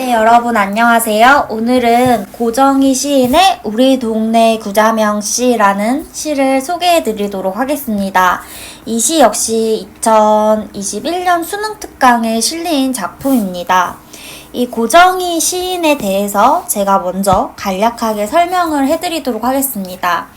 네, 여러분 안녕하세요. 오늘은 고정희 시인의 우리 동네 구자명 시라는 시를 소개해 드리도록 하겠습니다. 이 시 역시 2021년 수능 특강에 실린 작품입니다. 이 고정희 시인에 대해서 제가 먼저 간략하게 설명을 해드리도록 하겠습니다.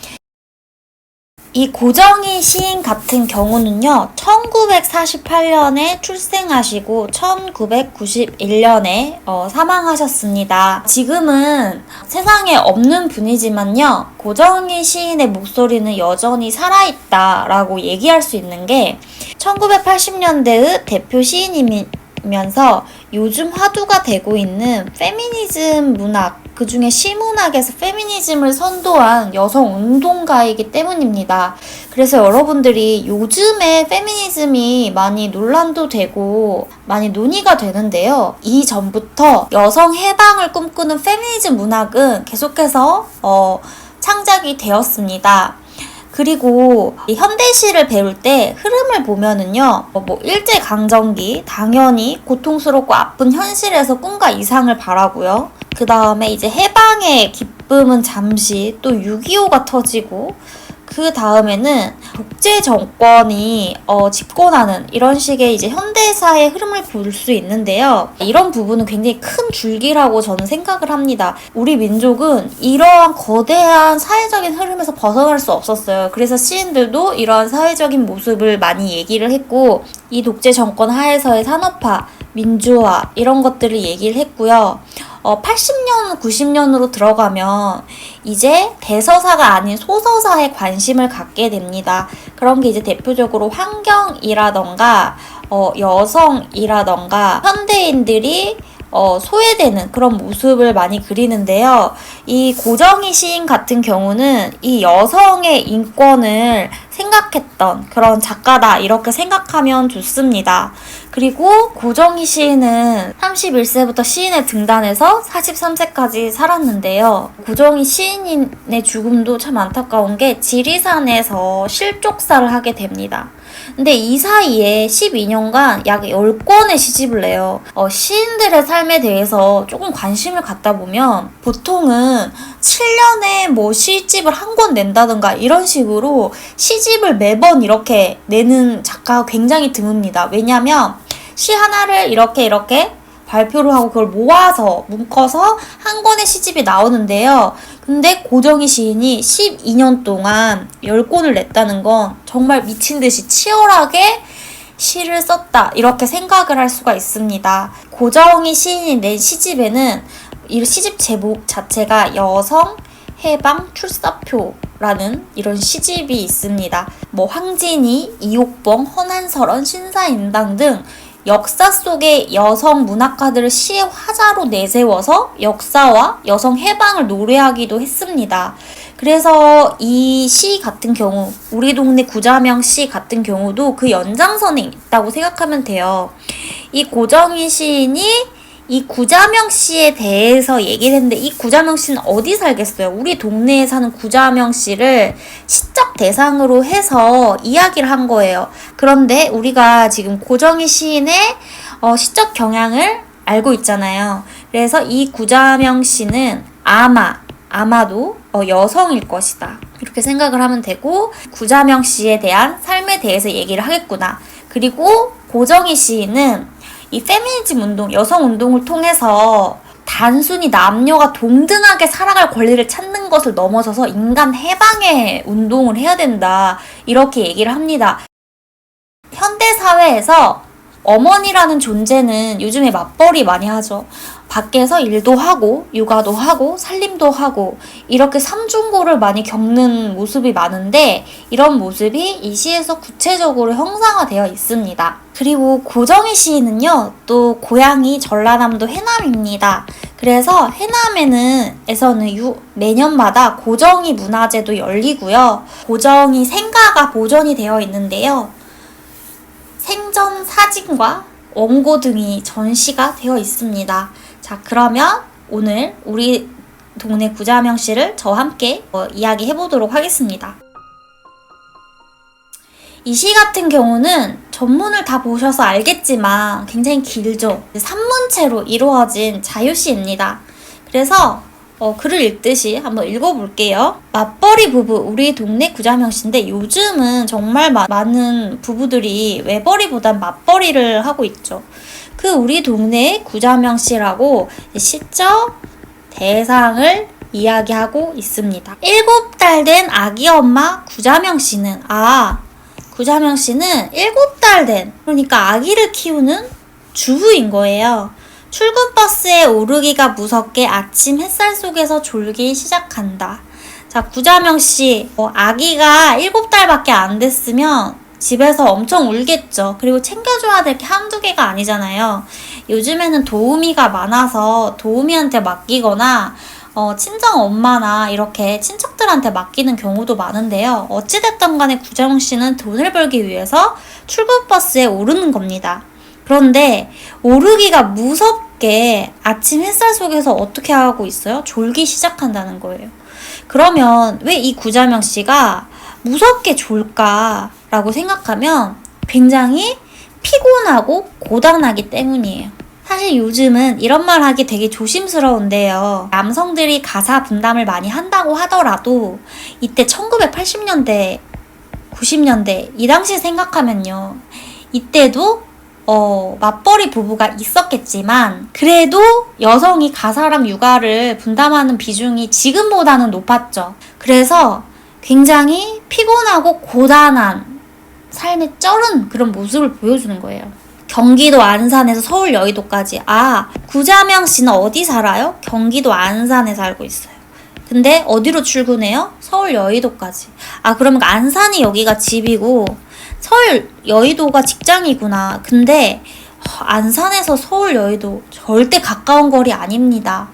이 고정희 시인 같은 경우는요, 1948년에 출생하시고 1991년에 사망하셨습니다. 지금은 세상에 없는 분이지만요, 고정희 시인의 목소리는 여전히 살아있다라고 얘기할 수 있는 게 1980년대의 대표 시인이면서 요즘 화두가 되고 있는 페미니즘 문학, 그 중에 시문학에서 페미니즘을 선도한 여성 운동가이기 때문입니다. 그래서 여러분들이 요즘에 페미니즘이 많이 논란도 되고 많이 논의가 되는데요. 이전부터 여성 해방을 꿈꾸는 페미니즘 문학은 계속해서 창작이 되었습니다. 그리고 이 현대시를 배울 때 흐름을 보면은요, 일제강점기, 당연히 고통스럽고 아픈 현실에서 꿈과 이상을 바라고요. 그 다음에 이제 해방의 기쁨은 잠시, 또 6.25가 터지고, 그 다음에는 독재 정권이 집권하는 이런 식의 이제 현대사의 흐름을 볼 수 있는데요. 이런 부분은 굉장히 큰 줄기라고 저는 생각을 합니다. 우리 민족은 이러한 거대한 사회적인 흐름에서 벗어날 수 없었어요. 그래서 시인들도 이러한 사회적인 모습을 많이 얘기를 했고, 이 독재 정권 하에서의 산업화, 민주화 이런 것들을 얘기를 했고요. 80년, 90년으로 들어가면 이제 대서사가 아닌 소서사에 관심을 갖게 됩니다. 그런 게 이제 대표적으로 환경이라던가 여성이라던가 현대인들이 소외되는 그런 모습을 많이 그리는데요. 이 고정희 시인 같은 경우는 이 여성의 인권을 생각했던 그런 작가다, 이렇게 생각하면 좋습니다. 그리고 고정희 시인은 31세부터 시인의 등단에서 43세까지 살았는데요. 고정희 시인의 죽음도 참 안타까운 게 지리산에서 실족사를 하게 됩니다. 근데 이 사이에 12년간 약 10권의 시집을 내요. 시인들의 삶에 대해서 조금 관심을 갖다 보면 보통은 7년에 시집을 한 권 낸다든가 이런 식으로 시집을 매번 이렇게 내는 작가가 굉장히 드뭅니다. 왜냐면 시 하나를 이렇게 발표를 하고 그걸 모아서 묶어서 한 권의 시집이 나오는데요. 근데 고정희 시인이 12년 동안 10권을 냈다는 건 정말 미친 듯이 치열하게 시를 썼다, 이렇게 생각을 할 수가 있습니다. 고정희 시인이 낸 시집에는 이 시집 제목 자체가 여성 해방 출사표라는 이런 시집이 있습니다. 황진이, 이옥봉, 허난설원, 신사임당 등 역사 속의 여성 문학가들을 시의 화자로 내세워서 역사와 여성 해방을 노래하기도 했습니다. 그래서 이 시 같은 경우, 우리 동네 구자명 시 같은 경우도 그 연장선에 있다고 생각하면 돼요. 이 고정희 시인이 이 구자명 씨에 대해서 얘기를 했는데, 이 구자명 씨는 어디 살겠어요? 우리 동네에 사는 구자명 씨를 시적 대상으로 해서 이야기를 한 거예요. 그런데 우리가 지금 고정희 시인의 시적 경향을 알고 있잖아요. 그래서 이 구자명 씨는 아마도 여성일 것이다, 이렇게 생각을 하면 되고, 구자명 씨에 대한 삶에 대해서 얘기를 하겠구나. 그리고 고정희 시인은 이 페미니즘 운동, 여성 운동을 통해서 단순히 남녀가 동등하게 살아갈 권리를 찾는 것을 넘어서서 인간 해방의 운동을 해야 된다, 이렇게 얘기를 합니다. 현대사회에서 어머니라는 존재는 요즘에 맞벌이 많이 하죠. 밖에서 일도 하고 육아도 하고 살림도 하고 이렇게 삼중고를 많이 겪는 모습이 많은데, 이런 모습이 이 시에서 구체적으로 형상화되어 있습니다. 그리고 고정희 시인은요, 또 고향이 전라남도 해남입니다. 그래서 해남에서는 매년마다 고정희 문화제도 열리고요. 고정희 생가가 보존이 되어 있는데요. 생전 사진과 원고 등이 전시가 되어 있습니다. 자, 그러면 오늘 우리 동네 구자명 씨를 저와 함께 이야기해 보도록 하겠습니다. 이 시 같은 경우는 전문을 다 보셔서 알겠지만 굉장히 길죠. 산문체로 이루어진 자유시입니다. 그래서 글을 읽듯이 한번 읽어볼게요. 맞벌이 부부, 우리 동네 구자명시인데 요즘은 정말 많은 부부들이 외벌이보단 맞벌이를 하고 있죠. 그 우리 동네 구자명시라고 시적 대상을 이야기하고 있습니다. 7달 된 아기 엄마 구자명씨는 구자명씨는 7달 된, 그러니까 아기를 키우는 주부인 거예요. 출근 버스에 오르기가 무섭게 아침 햇살 속에서 졸기 시작한다. 자, 구자명씨, 아기가 7달밖에 안 됐으면 집에서 엄청 울겠죠. 그리고 챙겨줘야 될 게 한두 개가 아니잖아요. 요즘에는 도우미가 많아서 도우미한테 맡기거나 친정 엄마나 이렇게 친척들한테 맡기는 경우도 많은데요. 어찌됐든 간에 구자명씨는 돈을 벌기 위해서 출근버스에 오르는 겁니다. 그런데 오르기가 무섭게 아침 햇살 속에서 어떻게 하고 있어요? 졸기 시작한다는 거예요. 그러면 왜 이 구자명씨가 무섭게 졸까라고 생각하면 굉장히 피곤하고 고단하기 때문이에요. 사실 요즘은 이런 말 하기 되게 조심스러운데요. 남성들이 가사 분담을 많이 한다고 하더라도 이때 1980년대, 90년대 이 당시 생각하면요. 이때도 맞벌이 부부가 있었겠지만 그래도 여성이 가사랑 육아를 분담하는 비중이 지금보다는 높았죠. 그래서 굉장히 피곤하고 고단한 삶의 쩔은 그런 모습을 보여주는 거예요. 경기도 안산에서 서울 여의도까지. 구자명씨는 어디 살아요? 경기도 안산에 살고 있어요. 근데 어디로 출근해요? 서울 여의도까지. 그러면 안산이 여기가 집이고 서울 여의도가 직장이구나. 근데 안산에서 서울 여의도 절대 가까운 거리 아닙니다.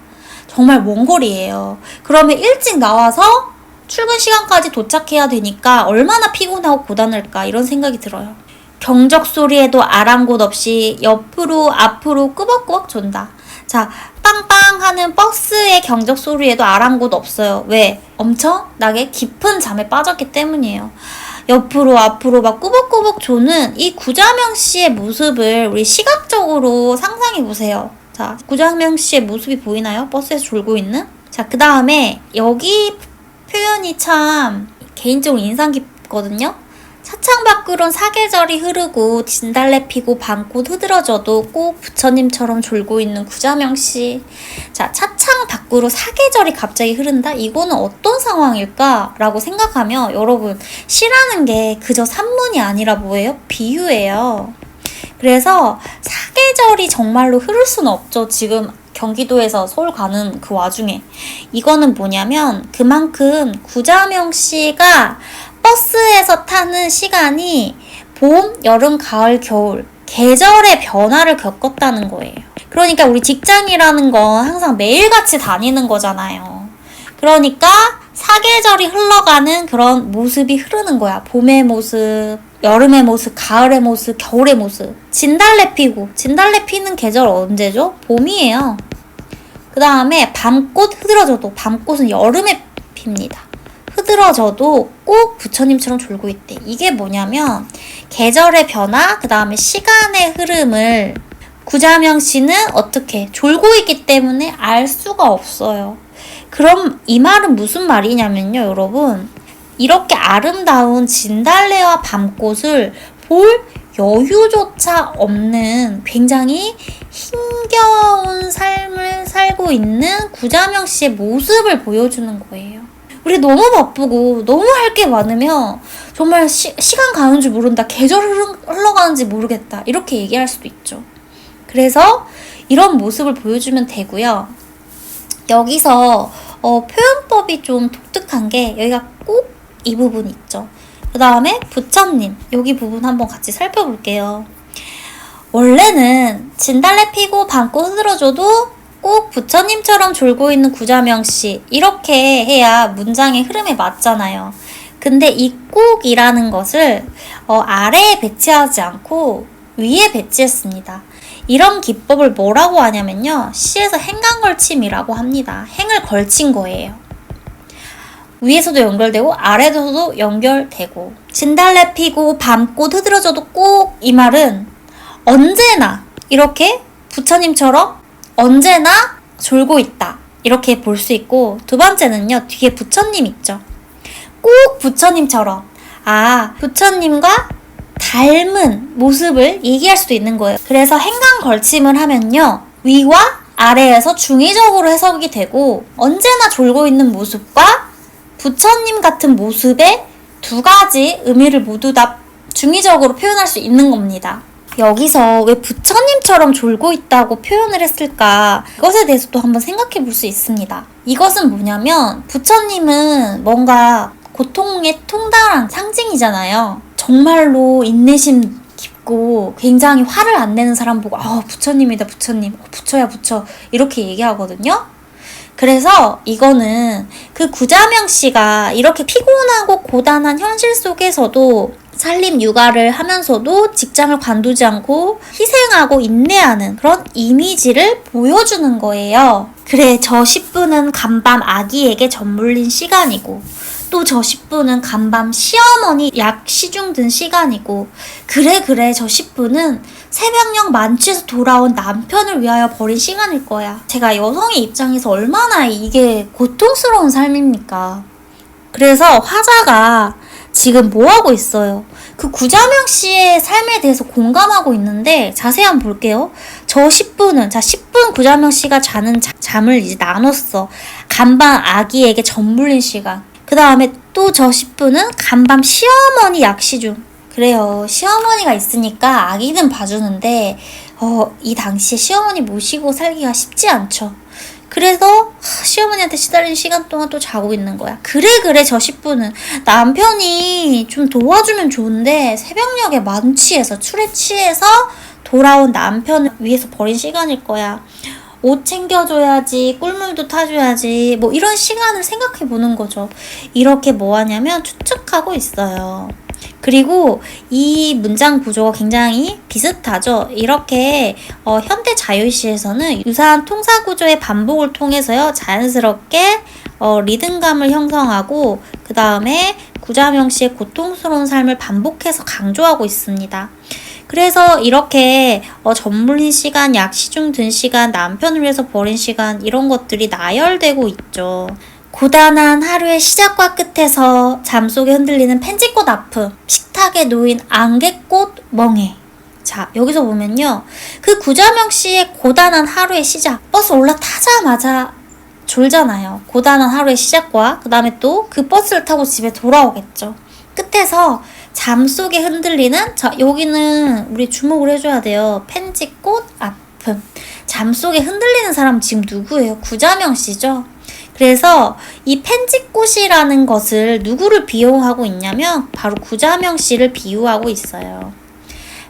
정말 먼 거리예요. 그러면 일찍 나와서 출근 시간까지 도착해야 되니까 얼마나 피곤하고 고단할까 이런 생각이 들어요. 경적 소리에도 아랑곳 없이 옆으로 앞으로 꾸벅꾸벅 존다. 자, 빵빵 하는 버스의 경적 소리에도 아랑곳 없어요. 왜? 엄청나게 깊은 잠에 빠졌기 때문이에요. 옆으로 앞으로 막 꾸벅꾸벅 조는 이 구자명씨의 모습을 우리 시각적으로 상상해보세요. 자, 구자명씨의 모습이 보이나요? 버스에서 졸고 있는? 자, 그 다음에 여기 표현이 참 개인적으로 인상 깊거든요. 차창 밖으론 사계절이 흐르고 진달래 피고 밤꽃 흐드러져도 꼭 부처님처럼 졸고 있는 구자명씨. 자, 차창 밖으로 사계절이 갑자기 흐른다? 이거는 어떤 상황일까? 라고 생각하면 여러분, 시라는 게 그저 산문이 아니라 뭐예요? 비유예요. 그래서 사계절이 정말로 흐를 수는 없죠. 지금 경기도에서 서울 가는 그 와중에. 이거는 뭐냐면 그만큼 구자명씨가 버스에서 타는 시간이 봄, 여름, 가을, 겨울 계절의 변화를 겪었다는 거예요. 그러니까 우리 직장이라는 건 항상 매일같이 다니는 거잖아요. 그러니까 사계절이 흘러가는 그런 모습이 흐르는 거야. 봄의 모습, 여름의 모습, 가을의 모습, 겨울의 모습. 진달래 피고, 진달래 피는 계절 언제죠? 봄이에요. 그 다음에 밤꽃 흐드러져도, 밤꽃은 여름에 핍니다. 흐드러져도 꼭 부처님처럼 졸고 있대. 이게 뭐냐면 계절의 변화, 그 다음에 시간의 흐름을 구자명씨는 어떻게 졸고 있기 때문에 알 수가 없어요. 그럼 이 말은 무슨 말이냐면요, 여러분. 이렇게 아름다운 진달래와 밤꽃을 볼 여유조차 없는 굉장히 힘겨운 삶을 살고 있는 구자명씨의 모습을 보여주는 거예요. 우리 너무 바쁘고 너무 할 게 많으면 정말 시간 가는 줄 모른다. 계절 흘러가는지 모르겠다. 이렇게 얘기할 수도 있죠. 그래서 이런 모습을 보여주면 되고요. 여기서 표현법이 좀 독특한 게 여기가 꼭 이 부분 있죠. 그 다음에 부처님, 여기 부분 한번 같이 살펴볼게요. 원래는 진달래 피고 밤꽃 흐드러져도 꼭 부처님처럼 졸고 있는 구자명씨, 이렇게 해야 문장의 흐름에 맞잖아요. 근데 이 꼭이라는 것을 아래에 배치하지 않고 위에 배치했습니다. 이런 기법을 뭐라고 하냐면요, 시에서 행간걸침이라고 합니다. 행을 걸친 거예요. 위에서도 연결되고 아래에서도 연결되고. 진달래 피고 밤꽃 흐드러져도 꼭 이 말은 언제나 이렇게 부처님처럼 언제나 졸고 있다. 이렇게 볼 수 있고, 두 번째는요. 뒤에 부처님 있죠. 꼭 부처님처럼 부처님과 닮은 모습을 얘기할 수도 있는 거예요. 그래서 행간 걸침을 하면요. 위와 아래에서 중의적으로 해석이 되고 언제나 졸고 있는 모습과 부처님 같은 모습의 두 가지 의미를 모두 다 중의적으로 표현할 수 있는 겁니다. 여기서 왜 부처님처럼 졸고 있다고 표현을 했을까? 이것에 대해서도 한번 생각해 볼 수 있습니다. 이것은 뭐냐면 부처님은 뭔가 고통의 통달한 상징이잖아요. 정말로 인내심 깊고 굉장히 화를 안 내는 사람 보고 부처님이다 부처님, 부처야 부처 이렇게 얘기하거든요. 그래서 이거는 그 구자명 씨가 이렇게 피곤하고 고단한 현실 속에서도 살림 육아를 하면서도 직장을 관두지 않고 희생하고 인내하는 그런 이미지를 보여주는 거예요. 그래, 저 10분은 간밤 아기에게 젖물린 시간이고 또 저 10분은 간밤 시어머니 약 시중 든 시간이고 그래 저 10분은 새벽녘 만취해서 돌아온 남편을 위하여 버린 시간일 거야. 제가 여성의 입장에서 얼마나 이게 고통스러운 삶입니까? 그래서 화자가 지금 뭐하고 있어요? 그 구자명 씨의 삶에 대해서 공감하고 있는데 자세히 한번 볼게요. 저 10분은 10분 구자명 씨가 자는 잠을 이제 나눴어. 간밤 아기에게 젖물린 시간. 그 다음에 또 저 10분은 간밤 시어머니 약시 중. 그래요. 시어머니가 있으니까 아기는 봐주는데 이 당시에 시어머니 모시고 살기가 쉽지 않죠. 그래서 시어머니한테 시달리는 시간 동안 또 자고 있는 거야. 그래 저 10분은 남편이 좀 도와주면 좋은데 새벽녘에 만취해서 술에 취해서 돌아온 남편을 위해서 버린 시간일 거야. 옷 챙겨줘야지, 꿀물도 타줘야지, 뭐 이런 시간을 생각해 보는 거죠. 이렇게 뭐 하냐면 추측하고 있어요. 그리고 이 문장 구조가 굉장히 비슷하죠. 이렇게 현대 자유시에서는 유사한 통사 구조의 반복을 통해서요. 자연스럽게 리듬감을 형성하고 그 다음에 구자명 씨의 고통스러운 삶을 반복해서 강조하고 있습니다. 그래서 이렇게 젖물린 시간, 약 시중 든 시간, 남편을 위해서 버린 시간 이런 것들이 나열되고 있죠. 고단한 하루의 시작과 끝에서 잠속에 흔들리는 펜지꽃 아픔, 식탁에 놓인 안개꽃 멍해. 자, 여기서 보면요. 그 구자명 씨의 고단한 하루의 시작, 버스 올라타자마자 졸잖아요. 고단한 하루의 시작과 그 다음에 또 그 버스를 타고 집에 돌아오겠죠. 끝에서 잠속에 흔들리는, 자, 여기는 우리 주목을 해줘야 돼요. 펜지꽃 아픔. 잠속에 흔들리는 사람 지금 누구예요? 구자명 씨죠. 그래서 이 펜지꽃이라는 것을 누구를 비유하고 있냐면 바로 구자명 씨를 비유하고 있어요.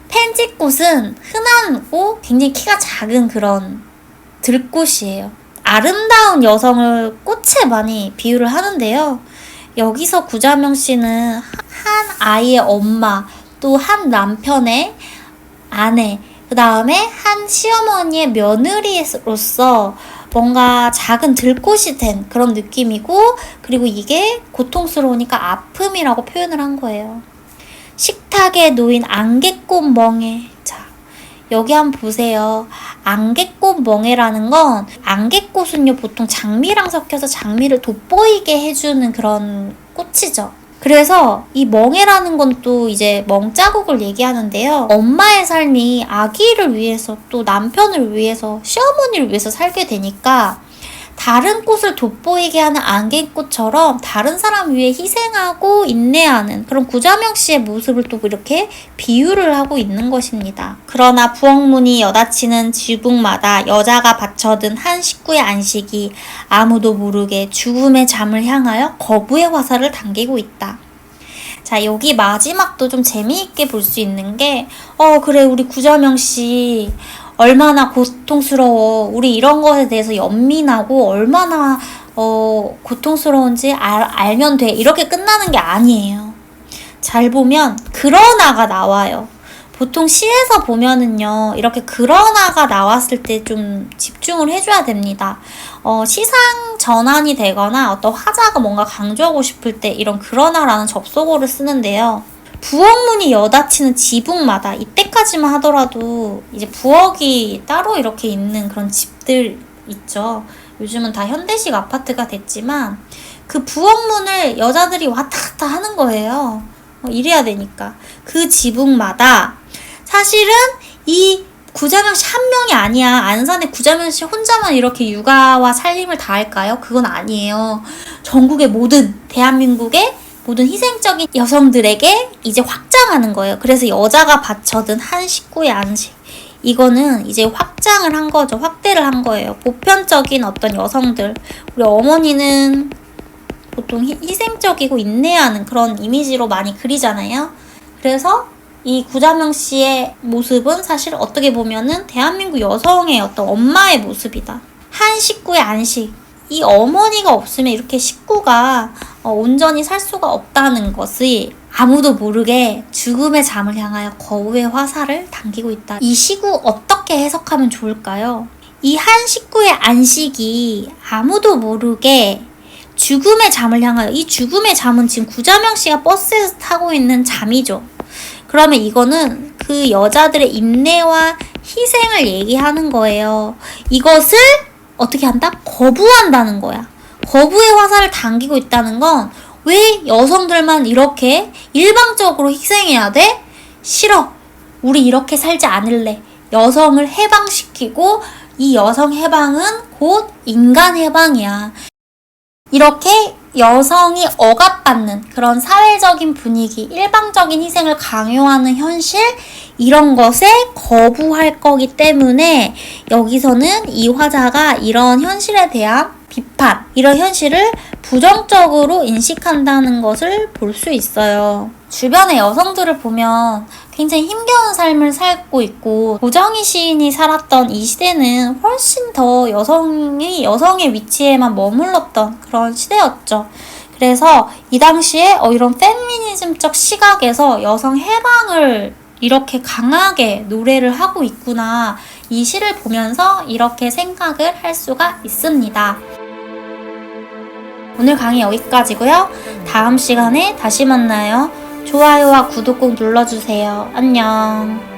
펜지꽃은 흔하고 굉장히 키가 작은 그런 들꽃이에요. 아름다운 여성을 꽃에 많이 비유를 하는데요. 여기서 구자명 씨는 한 아이의 엄마, 또 한 남편의 아내, 그 다음에 한 시어머니의 며느리로서 뭔가 작은 들꽃이 된 그런 느낌이고, 그리고 이게 고통스러우니까 아픔이라고 표현을 한 거예요. 식탁에 놓인 안개꽃 멍해. 자, 여기 한번 보세요. 안개꽃 멍해라는 건, 안개꽃은요 보통 장미랑 섞여서 장미를 돋보이게 해주는 그런 꽃이죠. 그래서 이 멍해라는 건 또 이제 멍자국을 얘기하는데요. 엄마의 삶이 아기를 위해서, 또 남편을 위해서, 시어머니를 위해서 살게 되니까 다른 꽃을 돋보이게 하는 안개꽃처럼 다른 사람 위해 희생하고 인내하는 그런 구자명 씨의 모습을 또 이렇게 비유를 하고 있는 것입니다. 그러나 부엌문이 여닫히는 지붕마다 여자가 받쳐든 한 식구의 안식이 아무도 모르게 죽음의 잠을 향하여 거부의 화살을 당기고 있다. 자, 여기 마지막도 좀 재미있게 볼 수 있는 게 그래, 우리 구자명 씨 얼마나 고통스러워. 우리 이런 것에 대해서 연민하고 얼마나 고통스러운지 알면 돼. 이렇게 끝나는 게 아니에요. 잘 보면 그러나가 나와요. 보통 시에서 보면은요, 이렇게 그러나가 나왔을 때 좀 집중을 해줘야 됩니다. 시상 전환이 되거나 어떤 화자가 뭔가 강조하고 싶을 때 이런 그러나라는 접속어를 쓰는데요. 부엌문이 여닫히는 지붕마다, 이때까지만 하더라도 이제 부엌이 따로 이렇게 있는 그런 집들 있죠. 요즘은 다 현대식 아파트가 됐지만 그 부엌문을 여자들이 왔다 갔다 하는 거예요. 이래야 되니까. 그 지붕마다 사실은 이 구자명 씨 한 명이 아니야. 안산의 구자명 씨 혼자만 이렇게 육아와 살림을 다 할까요? 그건 아니에요. 전국의 모든, 대한민국의 모든 희생적인 여성들에게 이제 확장하는 거예요. 그래서 여자가 바쳐든 한 식구의 안식. 이거는 이제 확장을 한 거죠. 확대를 한 거예요. 보편적인 어떤 여성들. 우리 어머니는 보통 희생적이고 인내하는 그런 이미지로 많이 그리잖아요. 그래서 이 구자명 씨의 모습은 사실 어떻게 보면은 대한민국 여성의 어떤 엄마의 모습이다. 한 식구의 안식. 이 어머니가 없으면 이렇게 식구가 온전히 살 수가 없다는 것이 아무도 모르게 죽음의 잠을 향하여 거부의 화살을 당기고 있다. 이 시구 어떻게 해석하면 좋을까요? 이 한 식구의 안식이 아무도 모르게 죽음의 잠을 향하여, 이 죽음의 잠은 지금 구자명 씨가 버스에서 타고 있는 잠이죠. 그러면 이거는 그 여자들의 인내와 희생을 얘기하는 거예요. 이것을 어떻게 한다? 거부한다는 거야. 거부의 화살을 당기고 있다는 건 왜 여성들만 이렇게 일방적으로 희생해야 돼? 싫어. 우리 이렇게 살지 않을래. 여성을 해방시키고 이 여성 해방은 곧 인간 해방이야. 이렇게 여성이 억압받는 그런 사회적인 분위기, 일방적인 희생을 강요하는 현실, 이런 것에 거부할 거기 때문에 여기서는 이 화자가 이런 현실에 대한 비판, 이런 현실을 부정적으로 인식한다는 것을 볼 수 있어요. 주변의 여성들을 보면 굉장히 힘겨운 삶을 살고 있고, 고정희 시인이 살았던 이 시대는 훨씬 더 여성의 위치에만 머물렀던 그런 시대였죠. 그래서 이 당시에 이런 페미니즘적 시각에서 여성 해방을 이렇게 강하게 노래를 하고 있구나, 이 시를 보면서 이렇게 생각을 할 수가 있습니다. 오늘 강의 여기까지고요. 다음 시간에 다시 만나요. 좋아요와 구독 꼭 눌러주세요. 안녕.